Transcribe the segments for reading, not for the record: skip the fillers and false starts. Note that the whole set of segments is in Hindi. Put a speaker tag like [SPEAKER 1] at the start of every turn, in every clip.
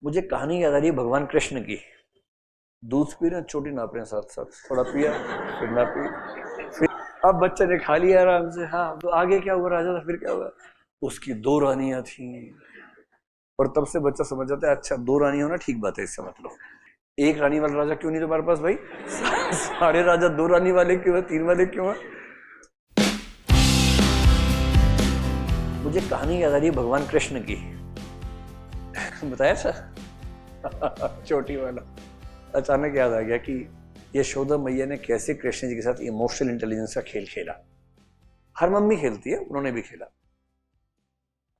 [SPEAKER 1] मुझे कहानी याद आ रही है भगवान कृष्ण की। दूध पी रहे चोटी नाप रहे हैं, साथ साथ थोड़ा पिया फिर ना पी, फिर अब बच्चे ने खा लिया आराम से। हाँ, तो आगे क्या हुआ राजा था, फिर क्या हुआ, उसकी दो रानियां थी। और तब से बच्चा समझ जाता है अच्छा दो रानियां होना ठीक बात है, इससे मतलब एक रानी वाला राजा क्यों नहीं तुम्हारे पास भाई? सारे राजा दो रानी वाले क्यों है, तीन वाले क्यों है? मुझे कहानी याद आ रही है भगवान कृष्ण की। बताया था चोटी वाला। अचानक याद आ गया कि यशोदा मैया ने कैसे कृष्ण जी के साथ इमोशनल इंटेलिजेंस का खेल खेला। हर मम्मी खेलती है, उन्होंने भी खेला।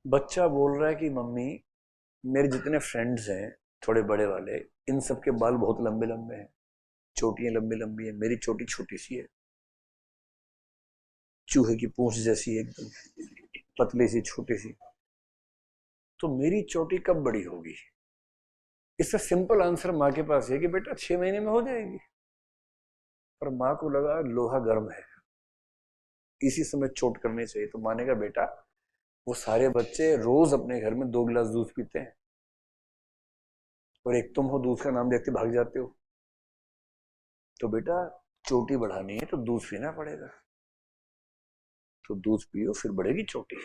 [SPEAKER 1] बच्चा बोल रहा है कि मम्मी मेरे जितने फ्रेंड्स हैं थोड़े बड़े वाले, इन सब के बाल बहुत लंबे लंबे हैं, चोटियां लंबी लंबी है, मेरी चोटी छोटी सी है, चूहे की पूंछ जैसी एकदम पतली सी छोटी सी, तो मेरी चोटी कब बड़ी होगी? इसका सिंपल आंसर माँ के पास है कि बेटा 6 महीने में हो जाएगी। पर माँ को लगा लोहा गर्म है, इसी समय चोट करनी चाहिए। तो माँ ने कहा बेटा वो सारे बच्चे रोज अपने घर में 2 गिलास दूध पीते हैं और एक तुम हो दूध का नाम देखते भाग जाते हो, तो बेटा चोटी बढ़ानी है तो दूध पीना पड़ेगा, तो दूध पियो फिर बढ़ेगी चोटी।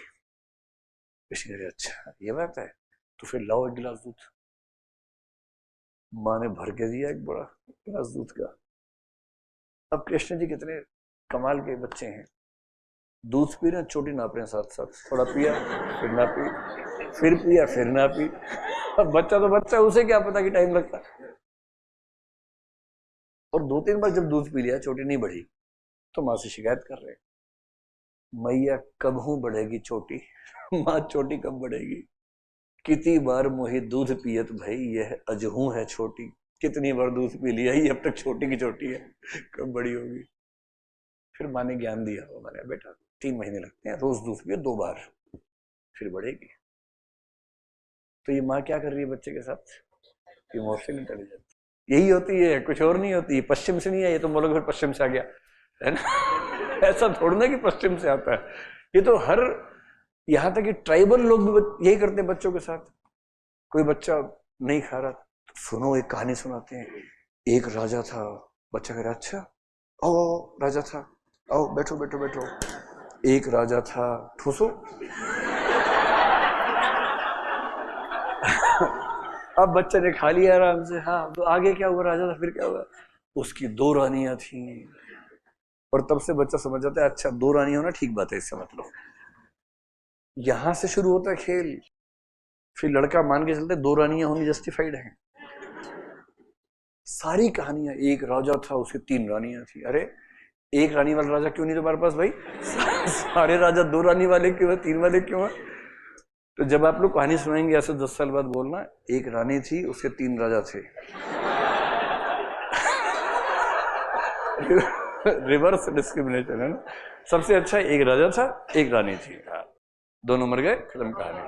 [SPEAKER 1] इसने कहा अच्छा ये बात है, तो फिर लाओ 1 गिलास दूध। माँ ने भर के दिया एक बड़ा गिलास दूध का। अब कृष्ण जी कितने कमाल के बच्चे हैं, दूध पी रहे हैं चोटी नाप रहे हैं, साथ साथ थोड़ा पिया फिर ना पी, फिर पिया फिर ना पी। अब बच्चा तो बच्चा, उसे क्या पता कि टाइम लगता। और 2-3 बार जब दूध पी लिया चोटी नहीं बढ़ी, तो माँ से शिकायत कर रहे हैं, मैया कब हूं बढ़ेगी चोटी? माँ चोटी कब बढ़ेगी? कितनी बार मोही दूध पियत भाई यह अजहू है छोटी, कितनी बार दूध पी लिया ही अब तक छोटी की छोटी है, कब बड़ी होगी? फिर माँ ने ज्ञान दिया, वो मैंने बेटा 3 महीने लगते हैं, रोज दूध पियो 2 बार, फिर बढ़ेगी। तो ये माँ क्या कर रही है बच्चे के साथ? इमोशनल इंटेलिजेंस यही होती है, कुछ और नहीं होती। पश्चिम से नहीं है, ये तो बोलोगे फिर पश्चिम से आ गया है ना। ऐसा थोड़ा ना कि पश्चिम से आता है, ये तो हर, यहां तक कि ट्राइबल लोग भी यही करते हैं बच्चों के साथ। कोई बच्चा नहीं खा रहा तो सुनो एक कहानी सुनाते हैं। एक राजा था, बच्चा कह रहा अच्छा आओ आओ राजा था, आओ बैठो बैठो बैठो। एक राजा था, ठूसो। अब बच्चे ने खा लिया आराम से। हाँ, तो आगे क्या हुआ राजा था, फिर क्या हुआ, उसकी 2 रानियां थी। और तब से बच्चा समझ जाता है अच्छा 2 रानियां होना ठीक बात है, इससे मतलब यहां से शुरू होता है खेल। फिर लड़का मान के चलते 2 रानियां होनी जस्टिफाइड है। सारी कहानियां, एक राजा था उसकी 3 रानियां थी। अरे एक रानी वाला राजा क्यों नहीं तुम्हारे पास भाई? सारे राजा 2 रानी वाले क्यों है, 3 वाले क्यों है? तो जब आप लोग कहानी सुनाएंगे ऐसे 10 साल बाद बोलना एक रानी थी उसके 3 राजा थे। रिवर्स डिस्क्रिमिनेशन है ना। सबसे अच्छा एक राजा था एक रानी थी, हाँ, दोनों मर गए, खत्म कहानी।